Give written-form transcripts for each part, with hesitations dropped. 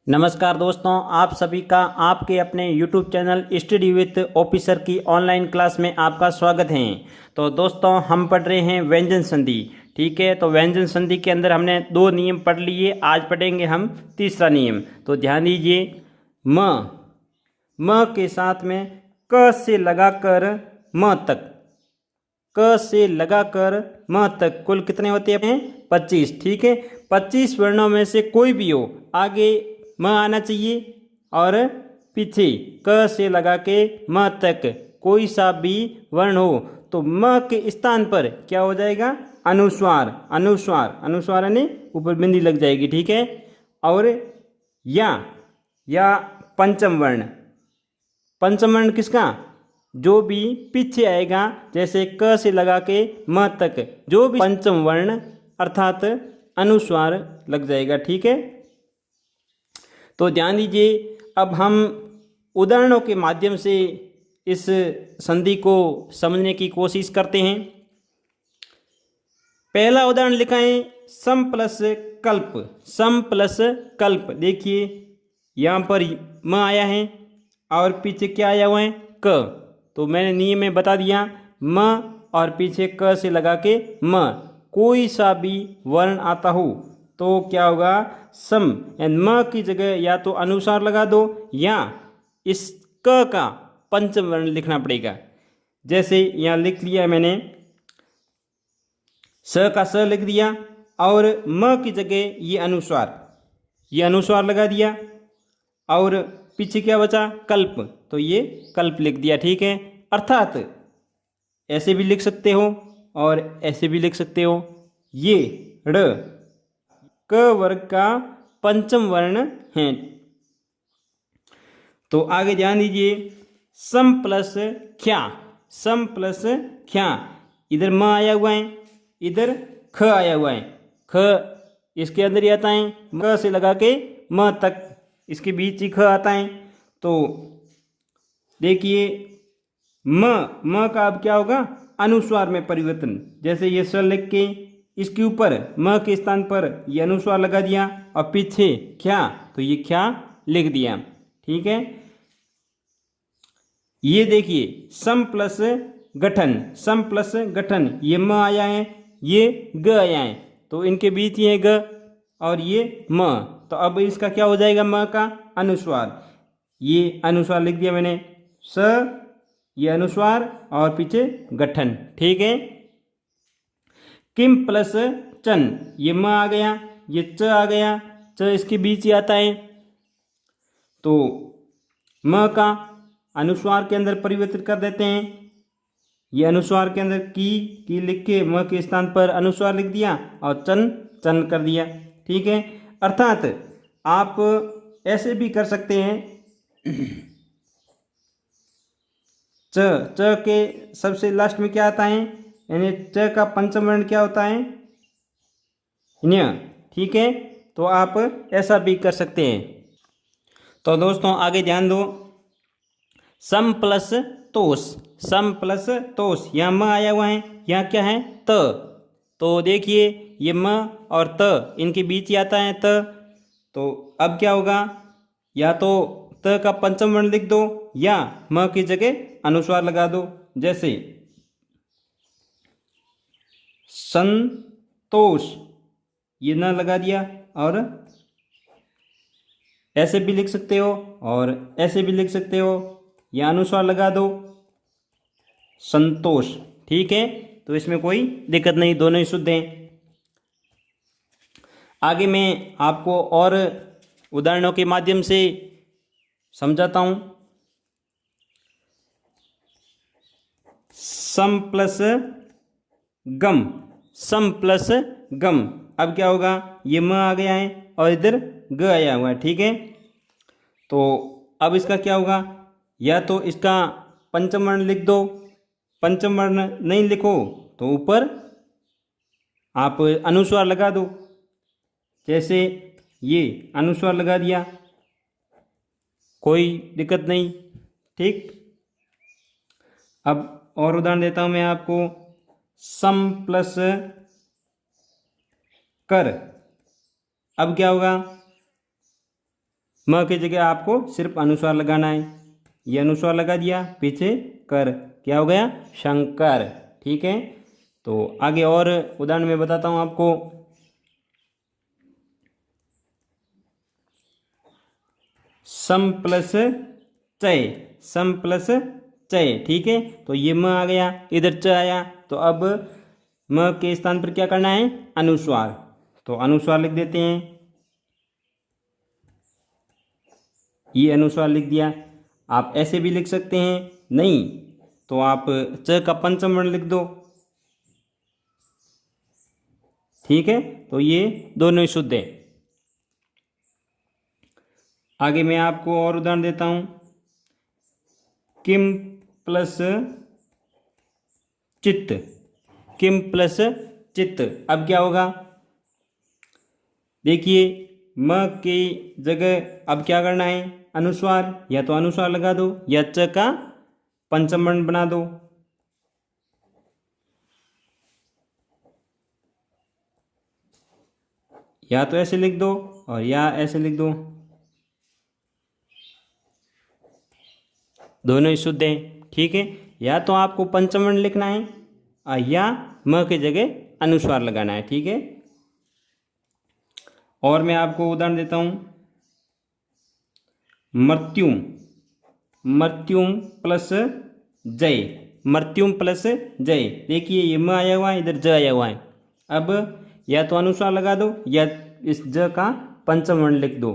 नमस्कार दोस्तों, आप सभी का आपके अपने YouTube channel study with officer की ऑनलाइन क्लास में आपका स्वागत है। तो दोस्तों, हम पढ़ रहे हैं व्यंजन संधि। ठीक है, तो व्यंजन संधि के अंदर हमने 2 नियम पढ़ लिए, आज पढ़ेंगे हम तीसरा नियम। तो ध्यान दीजिए, म के साथ में क से लगाकर म तक, क से लगाकर म तक कुल कितने होते हैं? 25। ठीक है, 25 वर्णों में से कोई भी हो, आगे म आना चाहिए और पीछे क से लगा के म तक कोई सा भी वर्ण हो तो म के स्थान पर क्या हो जाएगा? अनुस्वार। अनुस्वार अनुस्वार यानी ऊपर बिंदी लग जाएगी। ठीक है, और या पंचम वर्ण। पंचम वर्ण किसका? जो भी पीछे आएगा, जैसे क से लगा के म तक जो भी पंचम वर्ण अर्थात अनुस्वार लग जाएगा। ठीक है, तो ध्यान दीजिए, अब हम उदाहरणों के माध्यम से इस संधि को समझने की कोशिश करते हैं। पहला उदाहरण लिखा है सम प्लस कल्प। सम प्लस कल्प, देखिए यहाँ पर म आया है और पीछे क्या आया हुआ है? क। तो मैंने नियम में बता दिया, म और पीछे क से लगा के म कोई सा भी वर्ण आता हो तो क्या होगा? सम। एंड म की जगह या तो अनुसार लगा दो या इस क का पंचम वर्ण लिखना पड़ेगा। जैसे यहाँ लिख लिया मैंने, स का स लिख दिया और म की जगह ये अनुस्वार लगा दिया और पीछे क्या बचा? कल्प, तो ये कल्प लिख दिया। ठीक है, अर्थात ऐसे भी लिख सकते हो और ऐसे भी लिख सकते हो। ये ड़ क वर्ग का पंचम वर्ण है। तो आगे ध्यान दीजिए, सम प्लस ख्या। सम प्लस ख्या, इधर म आया हुआ है, इधर ख आया हुआ है। ख इसके अंदर ही आता है, म से लगा के म तक इसके बीच ही ख आता है। तो देखिए, म का अब क्या होगा? अनुस्वार में परिवर्तन। जैसे ये स लिख के इसके ऊपर म के स्थान पर ये अनुस्वार लगा दिया और पीछे ख्या, तो ये ख्या लिख दिया। ठीक है, ये देखिए सम प्लस गठन। सम प्लस गठन, ये म आया है, ये ग आया है, तो इनके बीच ये ग और ये म, तो अब इसका क्या हो जाएगा? म का अनुस्वार। ये अनुस्वार लिख दिया मैंने, स ये अनुस्वार और पीछे गठन। ठीक है, किम प्लस चन, ये म आ गया, ये च आ गया, च इसके बीच ही आता है, तो म का अनुस्वार के अंदर परिवर्तित कर देते हैं। ये अनुस्वार के अंदर की लिख के म के स्थान पर अनुस्वार लिख दिया और चन चन कर दिया। ठीक है, अर्थात आप ऐसे भी कर सकते हैं, च के सबसे लास्ट में क्या आता है, यानी च का पंचम वर्ण क्या होता है? न्य। ठीक है, तो आप ऐसा भी कर सकते हैं। तो दोस्तों आगे ध्यान दो, सम प्लस तोष। सम प्लस तोष, यहाँ म आया हुआ है, यहाँ क्या है? त। तो देखिए ये म और त इनके बीच ही आता है त, तो अब क्या होगा? या तो त का पंचम वर्ण लिख दो या म की जगह अनुस्वार लगा दो। जैसे संतोष, ये न लगा दिया और ऐसे भी लिख सकते हो और ऐसे भी लिख सकते हो, या अनुस्वार लगा दो, संतोष। ठीक है, तो इसमें कोई दिक्कत नहीं, दोनों ही शुद्ध हैं। आगे मैं आपको और उदाहरणों के माध्यम से समझाता हूं। सम प्लस गम। सम प्लस गम, अब क्या होगा? ये म आ गया है और इधर ग आया हुआ है। ठीक है, तो अब इसका क्या होगा? या तो इसका पंचम वर्ण लिख दो, पंचम वर्ण नहीं लिखो तो ऊपर आप अनुस्वार लगा दो। जैसे ये अनुस्वार लगा दिया, कोई दिक्कत नहीं। ठीक, अब और उदाहरण देता हूं मैं आपको, सम प्लस कर, अब क्या होगा? म की जगह आपको सिर्फ अनुस्वार लगाना है। ये अनुस्वार लगा दिया, पीछे कर, क्या हो गया? शंकर। ठीक है, तो आगे और उदाहरण में बताता हूँ आपको। सम प्लस चय, सम प्लस चय। ठीक है, तो ये म आ गया, इधर च आया, तो अब म के स्थान पर क्या करना है? अनुस्वार। तो अनुस्वार लिख देते हैं, ये अनुस्वार लिख दिया। आप ऐसे भी लिख सकते हैं, नहीं तो आप च का पंचम वर्ण लिख दो। ठीक है, तो ये दोनों ही शुद्ध है। आगे मैं आपको और उदाहरण देता हूं। किम प्लस चित्त, किम प्लस चित्त। अब क्या होगा? देखिए, म की जगह अब क्या करना है? अनुस्वार। या तो अनुस्वार लगा दो या च का पंचम वर्ण बना दो। या तो ऐसे लिख दो और या ऐसे लिख दो, दोनों ही शुद्ध हैं। ठीक है, या तो आपको पंचम वर्ण लिखना है या म की जगह अनुस्वार लगाना है। ठीक है, और मैं आपको उदाहरण देता हूं। मर्त्युम, मर्त्युम प्लस जय, मर्त्युम प्लस जय। देखिए, ये म आया हुआ है, इधर ज आया हुआ है। अब या तो अनुस्वार लगा दो या इस ज का पंचम वर्ण लिख दो।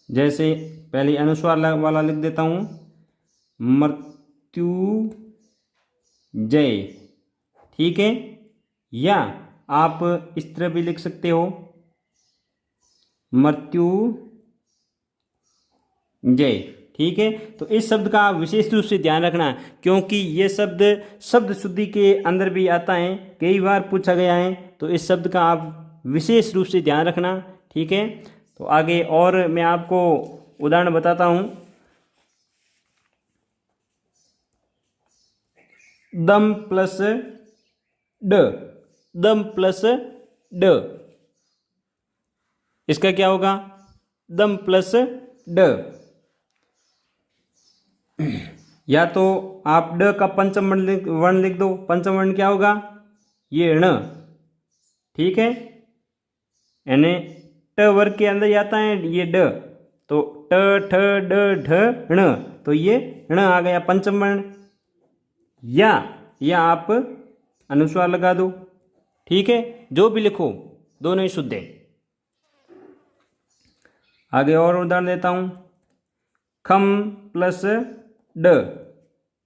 जैसे पहले अनुस्वार वाला लिख देता हूं, मर्त्यु जय। ठीक है, या आप इस तरह भी लिख सकते हो, मर्त्यु जय। ठीक है, तो इस शब्द का आप विशेष रूप से ध्यान रखना, क्योंकि ये शब्द शब्द शुद्धि के अंदर भी आता है, कई बार पूछा गया है, तो इस शब्द का आप विशेष रूप से ध्यान रखना। ठीक है, तो आगे और मैं आपको उदाहरण बताता हूं। दम प्लस ड, दम प्लस ड, इसका क्या होगा? दम प्लस ड। या तो आप ड का पंचम वर्ण लिख दो। पंचम वर्ण क्या होगा? ये ण। ठीक है, यानी ट वर्ग के अंदर आता है ये ड, तो ट ठ ड ढ ण, तो ये ण आ गया पंचम वर्ण। या आप अनुस्वार लगा दो। ठीक है, जो भी लिखो, दोनों ही शुद्ध है। आगे और उदाहरण देता हूं। खम प्लस ड,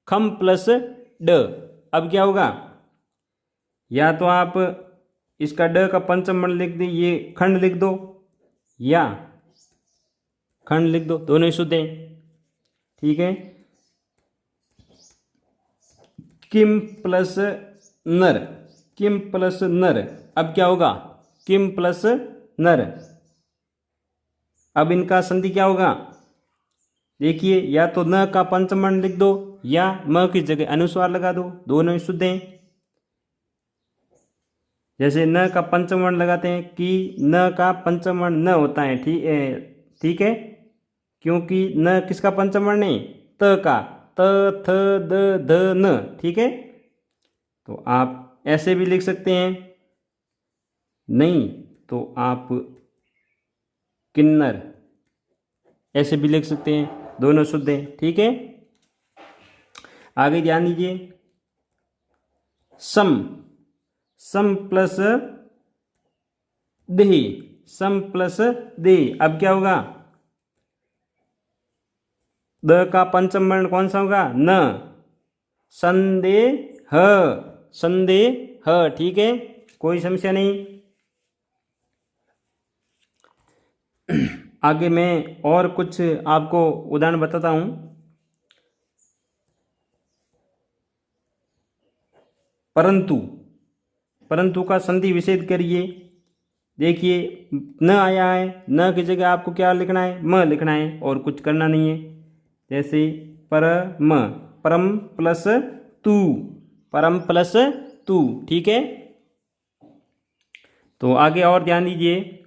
खम प्लस ड। अब क्या होगा? या तो आप इसका ड का पंचम वर्ण लिख दे, ये खंड लिख दो, या खंड लिख दो, दोनों ही शुद्ध हैं। ठीक है, किम प्लस नर, किम प्लस नर। अब क्या होगा? किम प्लस नर। अब इनका संधि क्या होगा? देखिए, या तो न का पंचम वर्ण लिख दो या म की जगह अनुस्वार लगा दो, दोनों ही शुद्ध हैं। जैसे न का पंचम वर्ण लगाते हैं कि न का पंचम वर्ण न होता है। ठीक है, क्योंकि न किसका पंचम वर्ण है? त का, त थ द ध न। ठीक है, तो आप ऐसे भी लिख सकते हैं, नहीं तो आप किन्नर, ऐसे भी लिख सकते हैं, दोनों शुद्ध हैं। ठीक है, आगे ध्यान दीजिए। सम, सम प्लस देहि, सम प्लस देहि। अब क्या होगा? द का पंचम वर्ण कौन सा होगा? न। संदेह, संदेह। ठीक है, कोई समस्या नहीं। आगे मैं और कुछ आपको उदाहरण बताता हूं। परंतु, परंतु का संधि विच्छेद करिए। देखिए, न आया है, न की जगह आपको क्या लिखना है? म लिखना है, और कुछ करना नहीं है। जैसे परम, परम प्लस तू, परम प्लस तू। ठीक है, तो आगे और ध्यान दीजिए।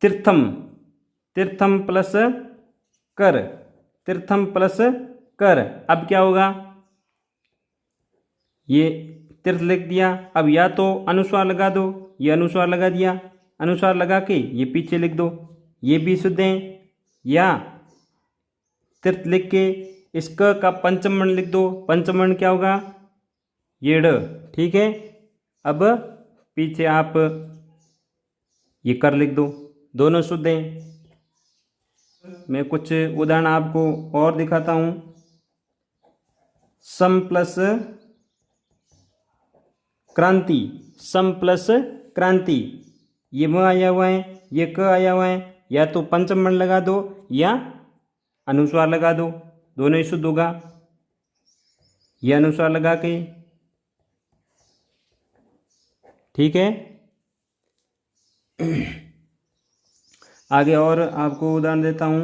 तीर्थम, तीर्थम प्लस कर, तीर्थम प्लस कर। अब क्या होगा, ये तीर्थ लिख दिया। अब या तो अनुस्वार लगा दो, ये अनुस्वार लगा दिया, अनुस्वार लगा के ये पीछे लिख दो, ये भी शुद्ध है। या तीर्थ लिख के इस क का पंचम वर्ण लिख दो, पंचम वर्ण क्या होगा, ये ड, ठीक है। अब पीछे आप ये कर लिख दो, दोनों शुद्ध हैं। मैं कुछ उदाहरण आपको और दिखाता हूँ। सम प्लस क्रांति, सम प्लस क्रांति, ये म आया हुआ है, ये क आया हुआ है, या तो पंचम वर्ण लगा दो या अनुस्वार लगा दो, दोनों ही शुद्ध होगा। ये अनुस्वार लगा के, ठीक है। आगे और आपको उदाहरण देता हूँ।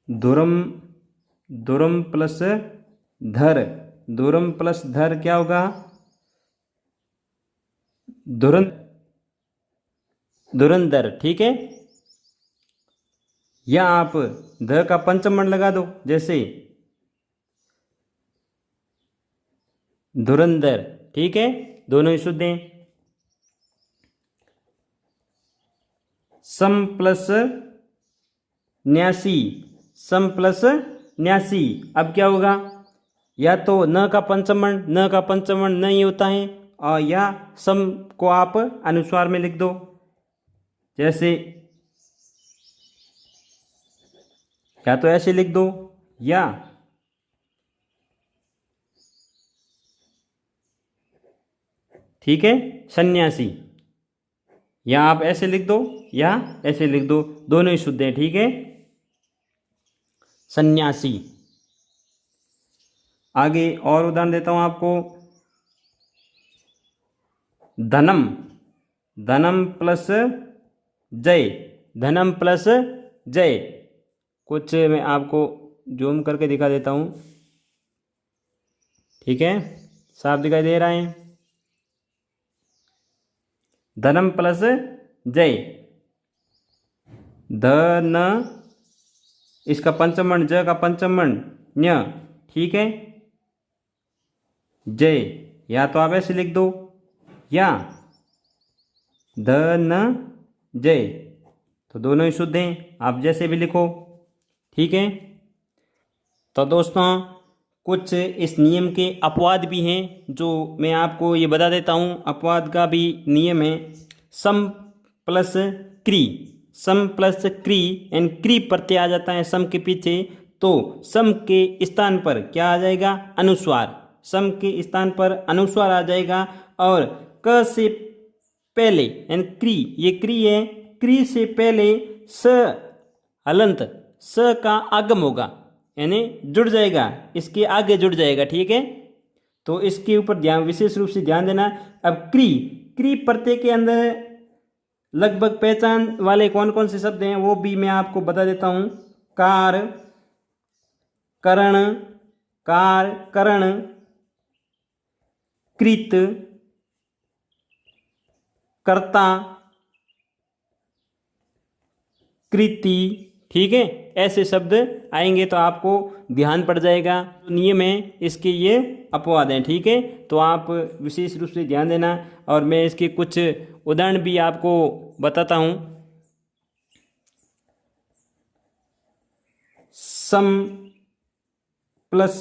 धुरम, धुरम प्लस धर, धुरम प्लस धर क्या होगा, धुरन, धुरंधर, ठीक है। या आप ध का पंचम वर्ण लगा दो, जैसे धुरंधर, ठीक है, दोनों ही शुद्ध हैं। सम प्लस न्यासी, सम प्लस न्यासी, अब क्या होगा, या तो न का पंचम वर्ण, न का पंचम वर्ण नहीं होता है, और या सम को आप अनुस्वार में लिख दो, जैसे या तो ऐसे लिख दो, या ठीक है सन्यासी, या आप ऐसे लिख दो या ऐसे लिख दो, दोनों ही शुद्ध हैं, ठीक है, सन्यासी। आगे और उदाहरण देता हूं आपको। धनम, धनम प्लस जय, धनम प्लस जय, कुछ मैं आपको जूम करके दिखा देता हूं, ठीक है, साफ दिखाई दे रहा है। धनम प्लस जय, धन, इसका पंचम वर्ण, ज का पंचम वर्ण न्य, ठीक है, जय, या तो आप ऐसे लिख दो या धन जय, तो दोनों ही शुद्ध हैं, आप जैसे भी लिखो, ठीक है। तो दोस्तों कुछ इस नियम के अपवाद भी हैं जो मैं आपको ये बता देता हूँ। अपवाद का भी नियम है, सम प्लस क्री, सम प्लस क्री एंड क्री प्रत्यय आ जाता है सम के पीछे, तो सम के स्थान पर क्या आ जाएगा, अनुस्वार, सम के स्थान पर अनुस्वार आ जाएगा। और क से पहले एंड क्री, ये क्री है, क्री से पहले स हलंत, स का आगम होगा, यानी जुड़ जाएगा, इसके आगे जुड़ जाएगा, ठीक है। तो इसके ऊपर ध्यान, विशेष रूप से ध्यान देना। अब क्री, क्री प्रत्यय के अंदर लगभग पहचान वाले कौन कौन से शब्द हैं वो भी मैं आपको बता देता हूँ। कार, करण, कार, करण, कृत, कर्ता, कृति, ठीक है, ऐसे शब्द आएंगे तो आपको ध्यान पड़ जाएगा। नियम है इसके, ये अपवाद हैं, ठीक है, तो आप विशेष रूप से ध्यान देना। और मैं इसके कुछ उदाहरण भी आपको बताता हूँ। सम प्लस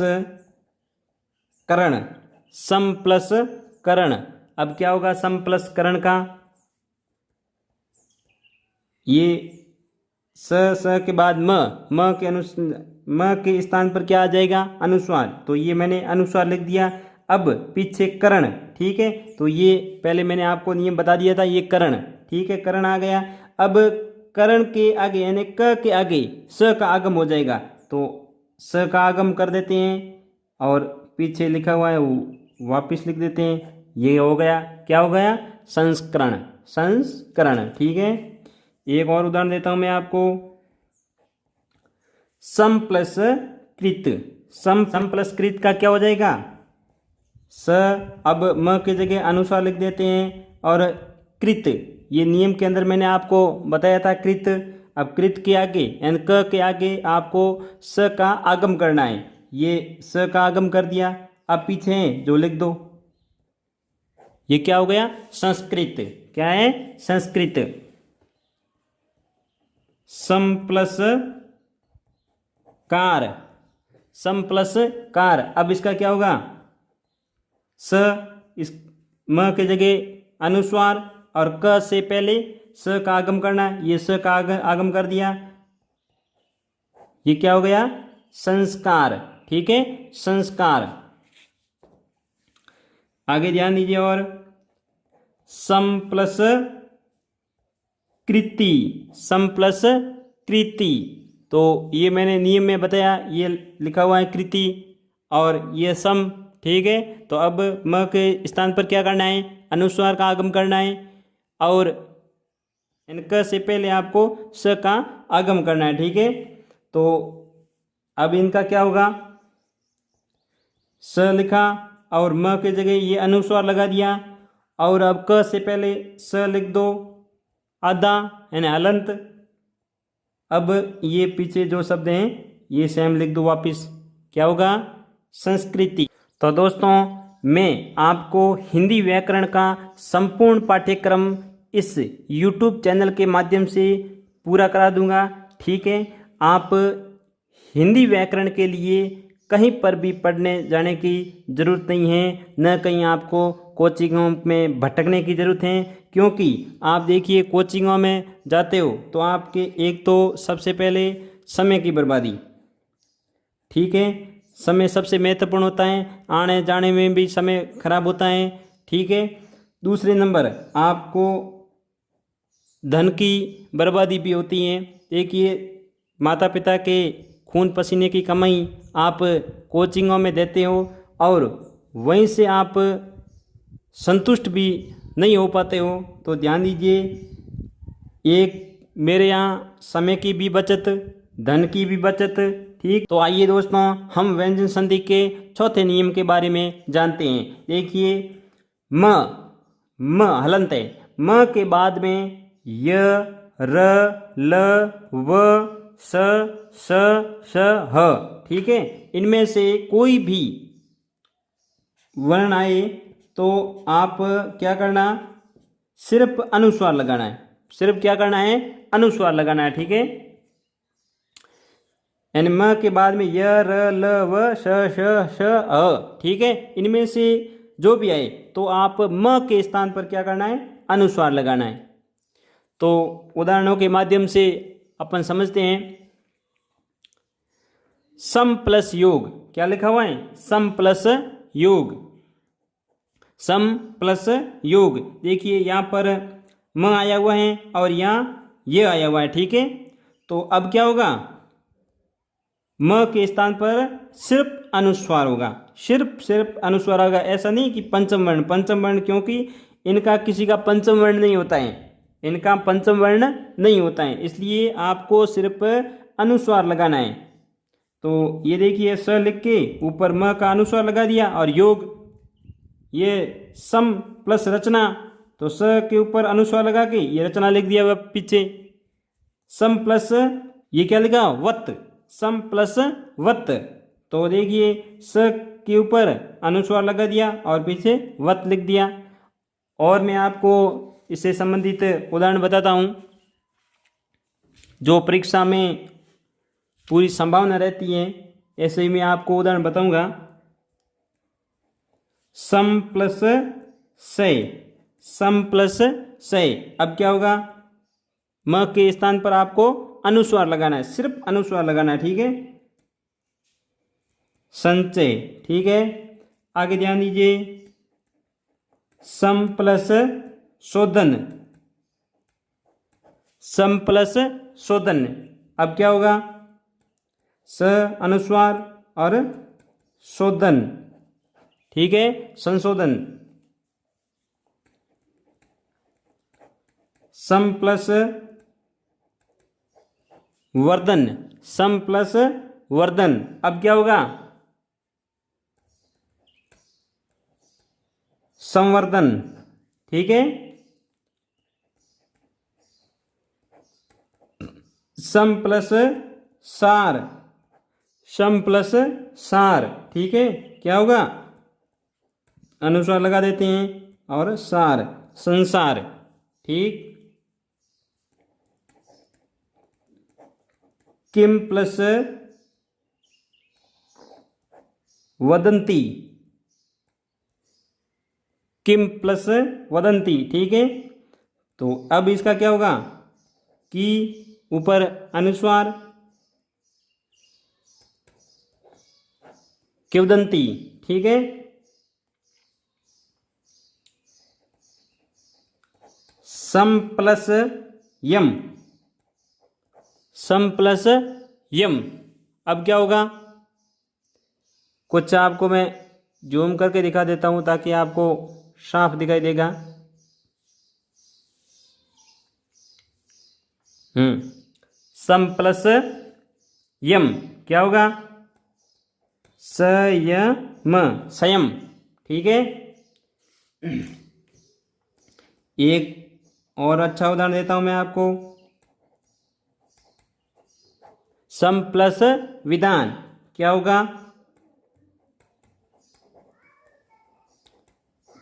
करण, सम प्लस करण, अब क्या होगा सम प्लस करण का, ये स के बाद म के म के स्थान पर क्या आ जाएगा, अनुस्वार, तो ये मैंने अनुस्वार लिख दिया। अब पीछे करण, ठीक है, तो ये पहले मैंने आपको नियम बता दिया था, ये करण, ठीक है, करण आ गया। अब करण के आगे यानी क के आगे स का आगम हो जाएगा, तो स का आगम कर देते हैं और पीछे लिखा हुआ है वो वापिस लिख देते हैं, ये हो गया, क्या हो गया, संस्करण, संस्करण, ठीक है। एक और उदाहरण देता हूं मैं आपको। सम प्लस कृत, सम प्लस कृत का क्या हो जाएगा, स, अब म की जगह अनुस्वार लिख देते हैं, और कृत, ये नियम के अंदर मैंने आपको बताया था कृत। अब कृत के आगे यानी क के आगे आपको स का आगम करना है। ये स का आगम कर दिया। अब पीछे है जो लिख दो। ये क्या हो गया? संस्कृत। क्या है? संस्कृत। सम प्लस कार, सम प्लस कार। अब इसका क्या होगा? स, इस म के जगह अनुस्वार और क से पहले स का आगम करना। ये स का आगम कर दिया। ये क्या हो गया? संस्कार। ठीक है, संस्कार। आगे ध्यान दीजिए। और सम प्लस कृति, सम प्लस कृति। तो ये मैंने नियम में बताया, ये लिखा हुआ है कृति और ये सम। ठीक है, तो अब म के स्थान पर क्या करना है? अनुस्वार का आगम करना है और इनका से पहले आपको स का आगम करना है। ठीक है, तो अब इनका क्या होगा? स लिखा और म के जगह ये अनुस्वार लगा दिया और अब क से पहले स लिख दो, आधा यानी हलंत। अब ये पीछे जो शब्द हैं ये सेम लिख दो वापिस। क्या होगा? संस्कृति। तो दोस्तों, मैं आपको हिंदी व्याकरण का संपूर्ण पाठ्यक्रम इस YouTube चैनल के माध्यम से पूरा करा दूंगा। ठीक है, आप हिंदी व्याकरण के लिए कहीं पर भी पढ़ने जाने की ज़रूरत नहीं है, न कहीं आपको कोचिंगों में भटकने की ज़रूरत है। क्योंकि आप देखिए कोचिंगों में जाते हो तो आपके एक तो सबसे पहले समय की बर्बादी। ठीक है, समय सबसे महत्वपूर्ण होता है, आने जाने में भी समय खराब होता है। ठीक है, दूसरे नंबर आपको धन की बर्बादी भी होती है। देखिए माता पिता के खून पसीने की कमाई आप कोचिंगों में देते हो और वहीं से आप संतुष्ट भी नहीं हो पाते हो। तो ध्यान दीजिए, एक मेरे यहाँ समय की भी बचत, धन की भी बचत। ठीक, तो आइए दोस्तों हम व्यंजन संधि के चौथे नियम के बारे में जानते हैं। देखिए म हलंत है। म के बाद में य, र, ल, व, स, ह। ठीक है, इनमें से कोई भी वर्ण आए तो आप क्या करना? सिर्फ अनुस्वार लगाना है। सिर्फ क्या करना है? अनुस्वार लगाना है। ठीक है, यानी म के बाद में य, र, ल, व, श, अ। ठीक है, इनमें से जो भी आए तो आप म के स्थान पर क्या करना है? अनुस्वार लगाना है। तो उदाहरणों के माध्यम से अपन समझते हैं। सम प्लस योग, क्या लिखा हुआ है? सम प्लस योग, सम प्लस योग। देखिए यहाँ पर म आया हुआ है और यहाँ ये आया हुआ है। ठीक है, तो अब क्या होगा? म के स्थान पर सिर्फ अनुस्वार होगा। सिर्फ अनुस्वार होगा। ऐसा नहीं कि पंचम वर्ण, पंचम वर्ण, क्योंकि इनका किसी का पंचम वर्ण नहीं होता है, इनका पंचम वर्ण नहीं होता है, इसलिए आपको सिर्फ अनुस्वार लगाना है। तो ये देखिए स लिख के ऊपर म का अनुस्वार लगा दिया और योग, ये सम प्लस रचना, तो स के ऊपर अनुस्वार लगा के ये रचना लिख दिया पीछे। सम प्लस ये क्या लिखा? वत, सम प्लस वत। तो देखिए स के ऊपर अनुस्वार लगा दिया और पीछे वत लिख दिया। और मैं आपको इससे संबंधित उदाहरण बताता हूँ जो परीक्षा में पूरी संभावना रहती है। ऐसे ही मैं आपको उदाहरण बताऊंगा। सम प्लस से, सम प्लस से। अब क्या होगा? म के स्थान पर आपको अनुस्वार लगाना है, सिर्फ अनुस्वार लगाना है। ठीक है, संचय। ठीक है, आगे ध्यान दीजिए। सम प्लस शोधन, सम प्लस शोधन। अब क्या होगा? स अनुस्वार और शोधन। ठीक है, संशोधन। सम प्लस वर्धन, सम प्लस वर्धन। अब क्या होगा? संवर्धन। ठीक है, सम प्लस सार, सम प्लस सार, ठीक है। क्या होगा, अनुस्वार लगा देते हैं और सार, संसार, ठीक। किम प्लस वदंती, किम प्लस वदंती, ठीक है। तो अब इसका क्या होगा कि ऊपर अनुस्वार, किवदंती, ठीक है। सम प्लस यम, सम प्लस यम। अब क्या होगा, कुछ आपको मैं जूम करके दिखा देता हूं ताकि आपको साफ दिखाई देगा। सम प्लस यम क्या होगा, संयम, संयम, ठीक है। एक और अच्छा उदाहरण देता हूं मैं आपको। सम प्लस विधान क्या होगा,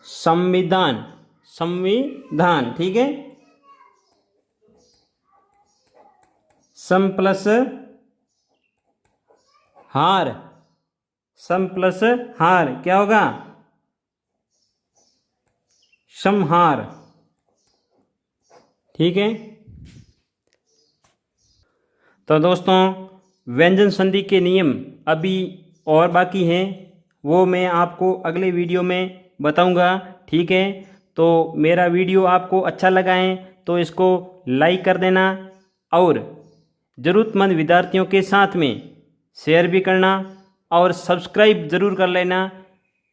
संविधान, संविधान, ठीक है। सम प्लस हार, सम प्लस हार क्या होगा, संहार, ठीक है। तो दोस्तों व्यंजन संधि के नियम अभी और बाकी हैं, वो मैं आपको अगले वीडियो में बताऊंगा, ठीक है। तो मेरा वीडियो आपको अच्छा लगा है तो इसको लाइक कर देना और ज़रूरतमंद विद्यार्थियों के साथ में शेयर भी करना और सब्सक्राइब ज़रूर कर लेना।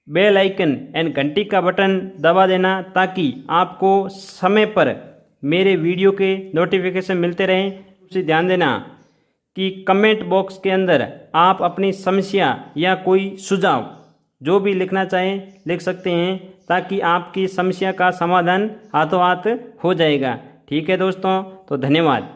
बेल आइकन एंड घंटी का बटन दबा देना ताकि आपको समय पर मेरे वीडियो के नोटिफिकेशन मिलते रहें। उसे ध्यान देना कि कमेंट बॉक्स के अंदर आप अपनी समस्या या कोई सुझाव जो भी लिखना चाहें लिख सकते हैं ताकि आपकी समस्या का समाधान हाथों हाथ हो जाएगा, ठीक है दोस्तों। तो धन्यवाद।